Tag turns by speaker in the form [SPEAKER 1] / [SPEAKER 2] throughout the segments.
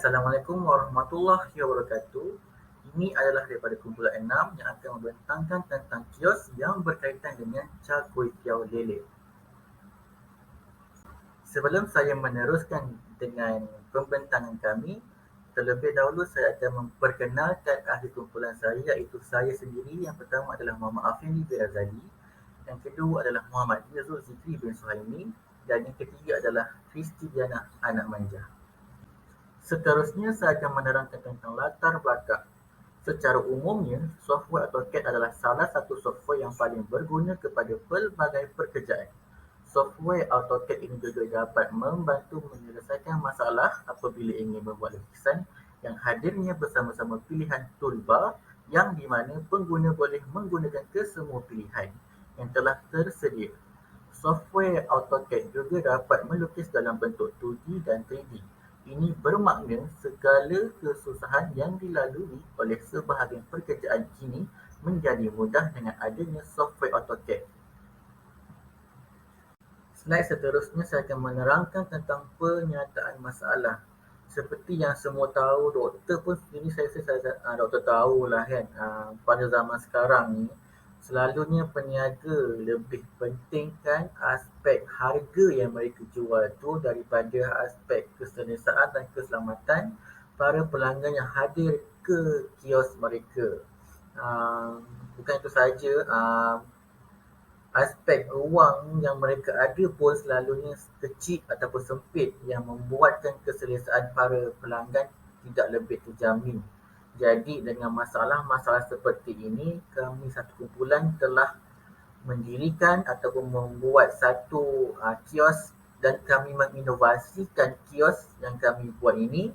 [SPEAKER 1] Assalamualaikum warahmatullahi wabarakatuh. Ini adalah daripada kumpulan 6 yang akan membentangkan tentang kios yang berkaitan dengan Char Kway Teow Lele. Sebelum saya meneruskan dengan pembentangan kami, terlebih dahulu saya akan memperkenalkan ahli kumpulan saya, iaitu saya sendiri. Yang pertama adalah Muhammad Afindi bin Razali, yang kedua adalah Muhammad Yazul Zikri bin Suhaimi, dan yang ketiga adalah Kristi Diana Anak Manja. Seterusnya saya akan menerangkan tentang latar belakang. Secara umumnya, software AutoCAD adalah salah satu software yang paling berguna kepada pelbagai pekerjaan. Software AutoCAD ini juga dapat membantu menyelesaikan masalah apabila ingin membuat lukisan yang hadirnya bersama-sama pilihan toolbar yang di mana pengguna boleh menggunakan kesemua pilihan yang telah tersedia. Software AutoCAD juga dapat melukis dalam bentuk 2D dan 3D. Ini bermakna segala kesusahan yang dilalui oleh sebahagian pekerjaan kini menjadi mudah dengan adanya software AutoCAD. Slide seterusnya saya akan menerangkan tentang penyataan masalah. Seperti yang semua tahu, doktor pun ini doktor tahulah kan, pada zaman sekarang ni selalunya peniaga lebih pentingkan aspek harga yang mereka jual tu daripada aspek keselesaan dan keselamatan para pelanggan yang hadir ke kios mereka. Bukan itu saja, aspek ruang yang mereka ada pun selalunya kecil ataupun sempit yang membuatkan keselesaan para pelanggan tidak lebih terjamin. Jadi dengan masalah-masalah seperti ini, kami satu kumpulan telah mendirikan ataupun membuat satu kios, dan kami menginovasikan kios yang kami buat ini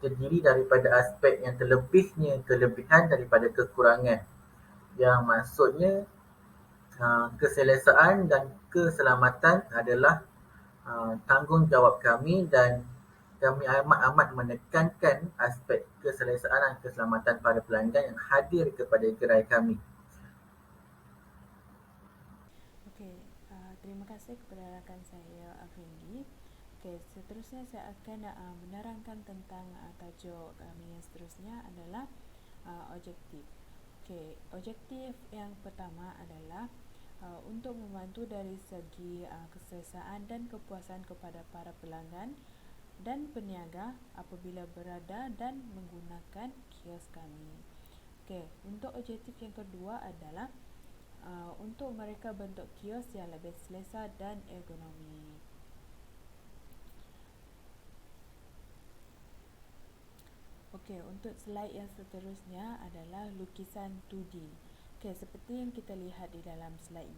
[SPEAKER 1] terdiri daripada aspek yang terlebihnya kelebihan daripada kekurangan. Yang maksudnya keselesaan dan keselamatan adalah tanggungjawab kami, dan kami amat-amat menekankan aspek keselesaan dan keselamatan pada pelanggan yang hadir kepada gerai kami.
[SPEAKER 2] Okey, terima kasih kepada rakan saya Afindi. Okey, seterusnya saya akan menerangkan tentang tajuk kami yang seterusnya adalah objektif. Okey, objektif yang pertama adalah untuk membantu dari segi keselesaan dan kepuasan kepada para pelanggan dan peniaga apabila berada dan menggunakan kios kami. Okey, untuk objektif yang kedua adalah untuk mereka bentuk kios yang lebih selesa dan ergonomi. Okey, untuk slide yang seterusnya adalah lukisan 2D. Okey, seperti yang kita lihat di dalam slide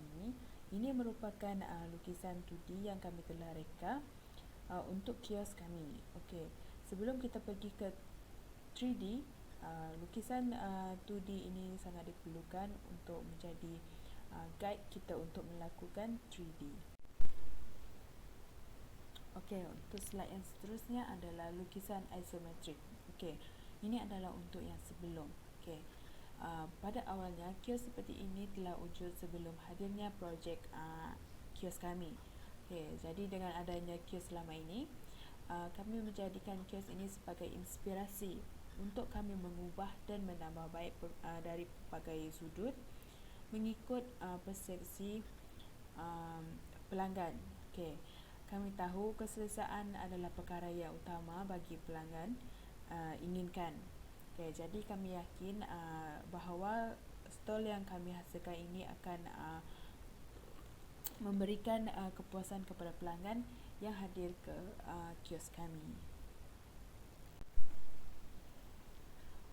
[SPEAKER 2] ini merupakan lukisan 2D yang kami telah reka untuk kios kami. Okey, sebelum kita pergi ke 3D, lukisan 2D ini sangat diperlukan untuk menjadi guide kita untuk melakukan 3D. Okey, untuk slide yang seterusnya adalah lukisan isometrik. Okey, ini adalah untuk yang sebelum. Okey, pada awalnya kios seperti ini telah wujud sebelum hadirnya projek kios kami. Okey, jadi dengan adanya kios selama ini, kami menjadikan kios ini sebagai inspirasi untuk kami mengubah dan menambah baik dari pelbagai sudut mengikut persepsi pelanggan. Okey, kami tahu keselesaan adalah perkara yang utama bagi pelanggan inginkan. Okay, jadi kami yakin bahawa stol yang kami hasilkan ini akan memberikan kepuasan kepada pelanggan yang hadir ke kios kami.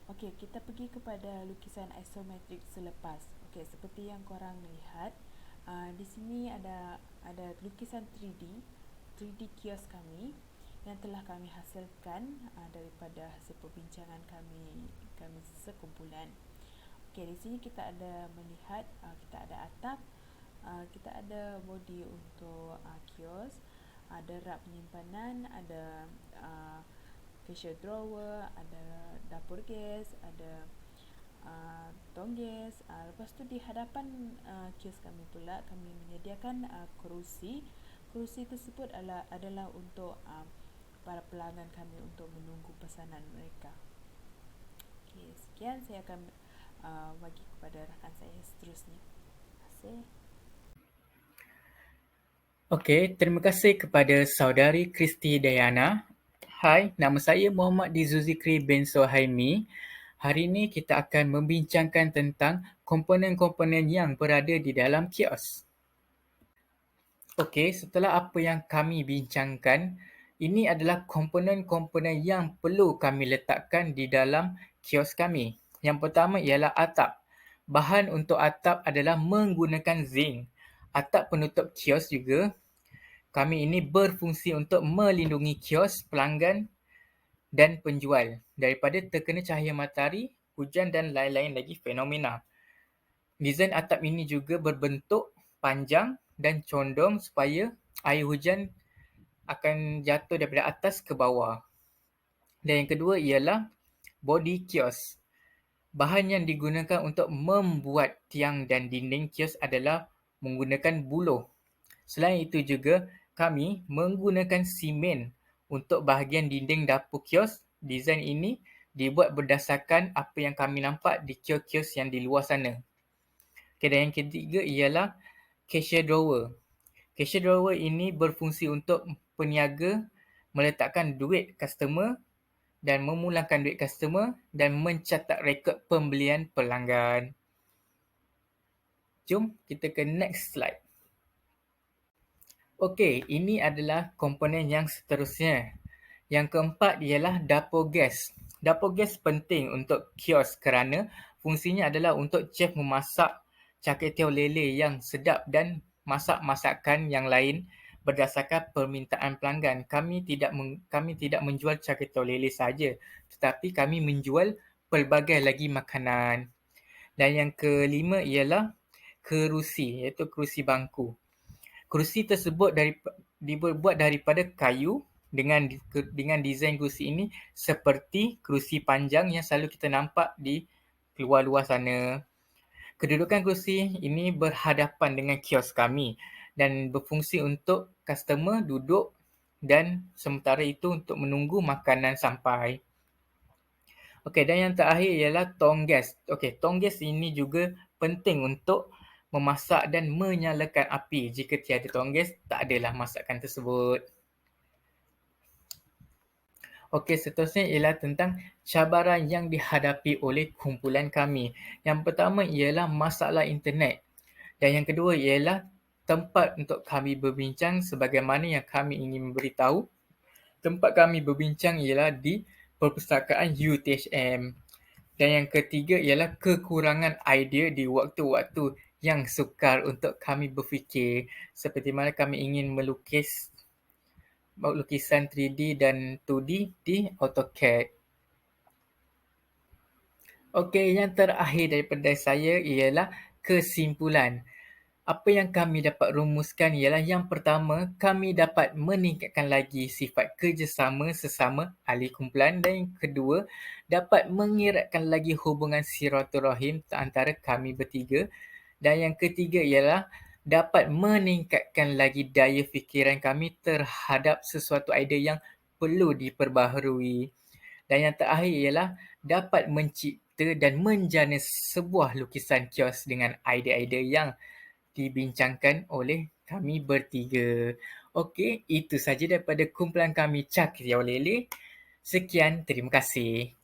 [SPEAKER 2] Okey, kita pergi kepada lukisan isometrik selepas. Okey, seperti yang korang lihat, di sini ada lukisan 3D kios kami yang telah kami hasilkan daripada hasil perbincangan kami sekumpulan. Okey, di sini kita ada melihat kita ada atap, kita ada bodi untuk kios, ada rak penyimpanan, ada facial drawer, ada dapur gas, ada tong gas. Lepas tu di hadapan kios kami pula kami menyediakan kerusi. Kerusi tersebut adalah untuk para pelanggan kami untuk menunggu pesanan mereka. Okey, sekian saya akan bagi kepada rakan saya seterusnya. Terima kasih.
[SPEAKER 3] Okey, terima kasih kepada saudari Kristi Dayana. Hai, nama saya Muhammad Dizuzikri bin Sohaimi. Hari ini kita akan membincangkan tentang komponen-komponen yang berada di dalam kios. Okey, setelah apa yang kami bincangkan, ini adalah komponen-komponen yang perlu kami letakkan di dalam kios kami. Yang pertama ialah atap. Bahan untuk atap adalah menggunakan zinc. Atap penutup kios juga, kami ini berfungsi untuk melindungi kios, pelanggan dan penjual daripada terkena cahaya matahari, hujan dan lain-lain lagi fenomena. Desain atap ini juga berbentuk panjang dan condong supaya air hujan akan jatuh daripada atas ke bawah. Dan yang kedua ialah body kios. Bahan yang digunakan untuk membuat tiang dan dinding kios adalah menggunakan buloh. Selain itu juga, kami menggunakan simen untuk bahagian dinding dapur kios. Desain ini dibuat berdasarkan apa yang kami nampak di kios-kios yang di luar sana. Okay, dan yang ketiga ialah cashier drawer. Cashier drawer ini berfungsi untuk peniaga meletakkan duit customer dan memulangkan duit customer dan mencatat rekod pembelian pelanggan. Jom kita ke next slide. Okey, ini adalah komponen yang seterusnya. Yang keempat ialah dapur gas. Dapur gas penting untuk kios kerana fungsinya adalah untuk chef memasak cakit tiaw lele yang sedap dan masak masakan yang lain berdasarkan permintaan pelanggan. Kami tidak menjual cakit tiaw lele saja, tetapi kami menjual pelbagai lagi makanan. Dan yang kelima ialah kerusi, iaitu kerusi bangku. Kerusi tersebut dibuat daripada kayu dengan desain kerusi ini seperti kerusi panjang yang selalu kita nampak di luar-luar sana. Kedudukan kerusi ini berhadapan dengan kios kami dan berfungsi untuk customer duduk dan sementara itu untuk menunggu makanan sampai. Okey, dan yang terakhir ialah tong gas. Okey, tong gas ini juga penting untuk memasak dan menyalakan api. Jika tiada tong gas, tak adalah masakan tersebut. Okey, seterusnya ialah tentang cabaran yang dihadapi oleh kumpulan kami. Yang pertama ialah masalah internet. Dan yang kedua ialah tempat untuk kami berbincang sebagaimana yang kami ingin memberitahu. Tempat kami berbincang ialah di Perpustakaan UTHM. Dan yang ketiga ialah kekurangan idea di waktu-waktu yang sukar untuk kami berfikir. Seperti mana kami ingin melukis lukisan 3D dan 2D di AutoCAD. Okey, yang terakhir daripada saya ialah kesimpulan. Apa yang kami dapat rumuskan ialah yang pertama, kami dapat meningkatkan lagi sifat kerjasama sesama ahli kumpulan dan yang kedua, dapat mengeratkan lagi hubungan silaturahim antara kami bertiga dan yang ketiga ialah dapat meningkatkan lagi daya fikiran kami terhadap sesuatu idea yang perlu diperbaharui. Dan yang terakhir ialah dapat mencipta dan menjana sebuah lukisan kios dengan idea-idea yang dibincangkan oleh kami bertiga. Okey, itu saja daripada kumpulan kami Cakit Tiaw Lele. Sekian, terima kasih.